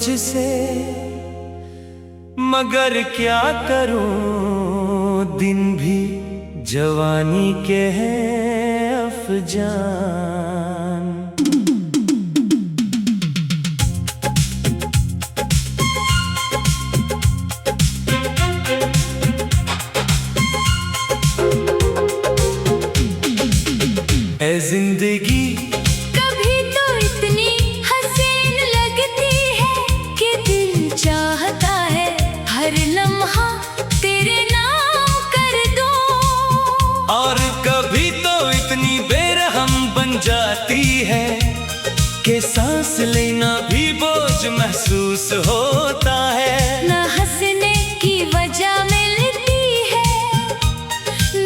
तुझसे, मगर क्या करूं दिन भी जवानी के हैं अफजान। ऐ जिंदगी कभी तो इतनी हसीन लगती है कि दिल चाहता है हर लम्हा तेरे नाम कर दूं। और कभी तो इतनी बेरहम बन जाती है कि सांस लेना भी बोझ महसूस होता है। ना हंसने की वजह मिलती है,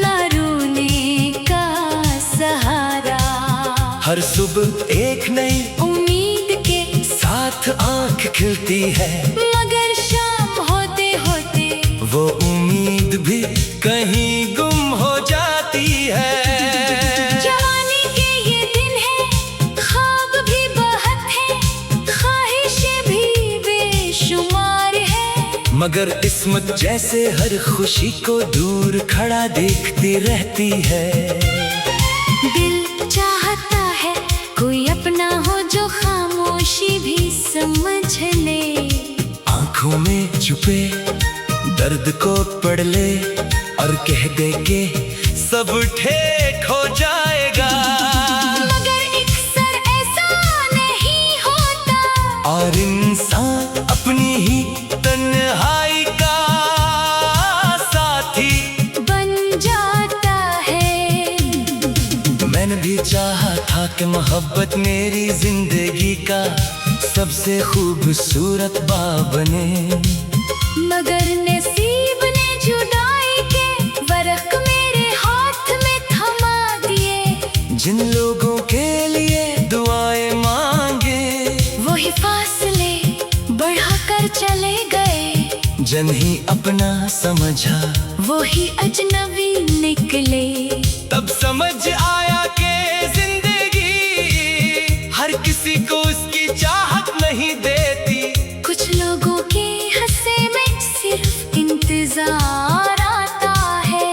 ना रोने का सहारा। हर सुबह एक नई उम्मीद के साथ आंख खिलती है, मगर शाम होते होते वो उम्मीद भी कहीं गुम हो जाती है। जवानी के ये दिन है, ख्वाब भी बहुत है, ख्वाहिशें भी बेशुमार है। मगर किस्मत जैसे हर खुशी को दूर खड़ा देखती रहती है। दिल चाहता है कोई अपना हो जो खामोशी भी समझ ले। आंखों में छुपे दर्द को पढ़ ले और कह दे के सब ठीक हो जाएगा। मगर अक्सर ऐसा नहीं होता, और इंसान अपनी ही तन्हाई का साथी बन जाता है। मैंने भी चाहा था कि मोहब्बत मेरी जिंदगी का सबसे खूबसूरत बाब बने, मगर नसीब ने जुदाई के वर्क मेरे हाथ में थमा दिए। जिन लोगों के लिए दुआएं मांगे वही फासले बढ़ाकर चले गए, जन ही अपना समझा वही अजनबी निकले। तब समझ आया कि जिंदगी हर किसी को उसकी चाहत नहीं देती। कुछ लोगों के हंसे में सिर्फ इंतजार आता है।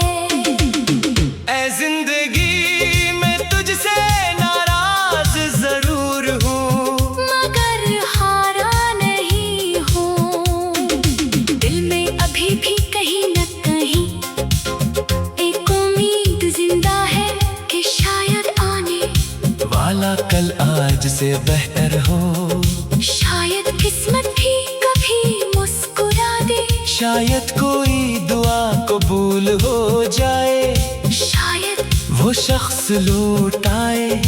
ऐ जिंदगी मैं तुझसे नाराज जरूर हूँ, मगर हारा नहीं हूँ। दिल में अभी भी कहीं न कहीं एक उम्मीद जिंदा है कि शायद आने वाला कल आज से बेहतर हो। शायद किस्मत भी कभी मुस्कुरा दे, शायद कोई दुआ कबूल हो जाए, शायद वो शख्स लौट आए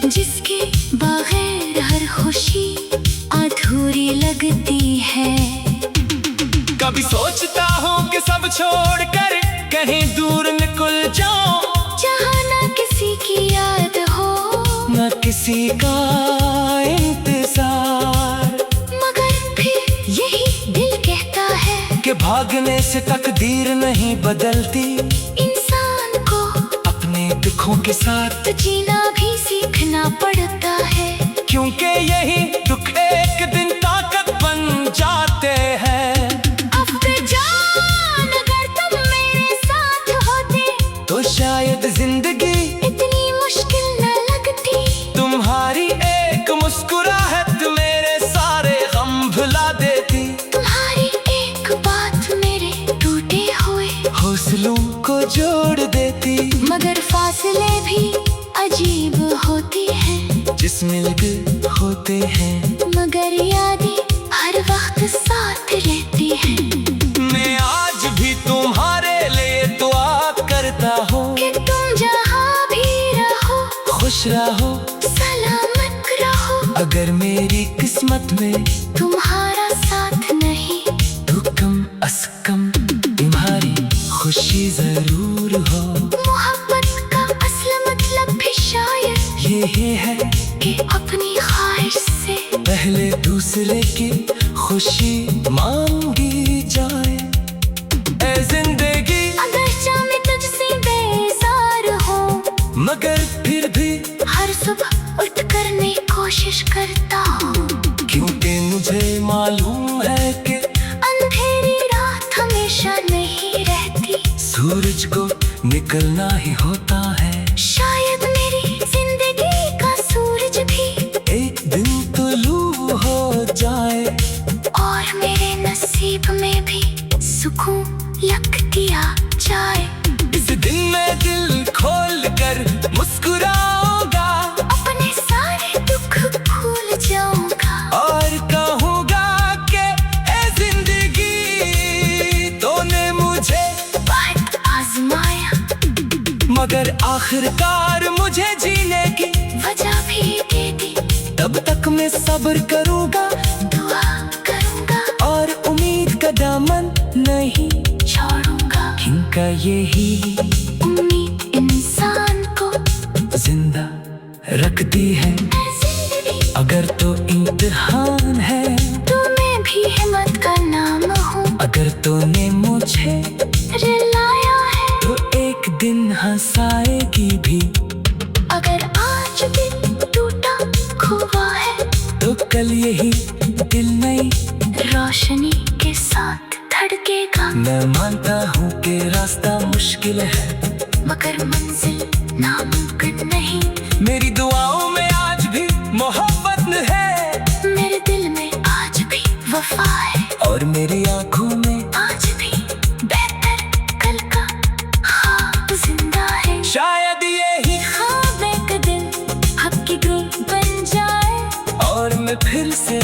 जिसके बगैर हर खुशी अधूरी लगती है। कभी सोचता हूँ कि सब छोड़कर कहीं दूर निकल जाऊं, जहाँ न किसी की याद हो, न किसी का इंतजार। मगर फिर यही दिल कहता है कि भागने से तकदीर नहीं बदलती, इंसान को अपने दुखों के साथ तो जीना भी सीखना पड़ता है। क्योंकि यही दुख एक दिन ताकत बन जाते हैं। अब जान अगर तुम मेरे साथ होते तो शायद जिंदगी इतनी मुश्किल न लगती। तुम्हारी एक मुस्कुराहट मेरे सारे गम भुला देती, तुम्हारी एक बात मेरे टूटे हुए हौसलों को जोड़ देती। मगर फासले भी अजीब होती हैं, जिसमें लग होते हैं मगर यादें हर वक्त साथ रहती हैं। मैं आज भी तुम्हारे लिए दुआ करता हूँ कि तुम जहाँ भी रहो खुश रहो सलामत रहो। अगर मेरी किस्मत में तुम्हारा साथ नहीं तो कम अस कम तुम्हारी खुशी जरूर हो। मोहब्बत का असल मतलब भी शायद ये है कि अपनी ख्वाहिश से पहले दूसरे की खुशी मांगी जाए। ऐ जिंदगी अगर मैं तुझसे बेजार हूँ, मगर फिर भी हर सुबह उठ करने कोशिश करता हूँ। क्योंकि मुझे मालूम निकलना ही होता है। शायद मेरी जिंदगी का सूरज भी एक दिन तुलू हो जाए और मेरे नसीब में भी सुकून लग दिया जाए। इस दिन मैं दिल खोल कर मुस्कुराऊंगा, अपने सारे दुख भूल जाऊंगा और कहूंगा कि ए जिंदगी तूने मुझे बहुत आजमाया, मगर आखिरकार मुझे जीने की वजह भी दे दी। तब तक मैं सब्र करूंगा, दुआ करूंगा और उम्मीद का दामन नहीं छोड़ूंगा, इनका यही उम्मीद इंसान को जिंदा रखती है। है जिंदगी अगर तो इम्तिहान है, तो मैं भी हिम्मत का नाम हूँ। अगर तूने मुझे रुलाया है तो एक दिन हंसाएगी भी, अगर आज दिल टूटा हुआ है तो कल यही दिल नई रोशनी के साथ धड़केगा। मैं मानता हूँ कि रास्ता मुश्किल है, मगर मंजिल नामुमकिन नहीं। मेरी दुआओं में आज भी मोहब्बत है, मेरे दिल में आज भी वफा है, और मेरी आंखों में आज भी बेहतर कल का ख्वाब जिंदा है। शायद यही ख्वाब एक दिन हकीकत बन जाए, और मैं फिर से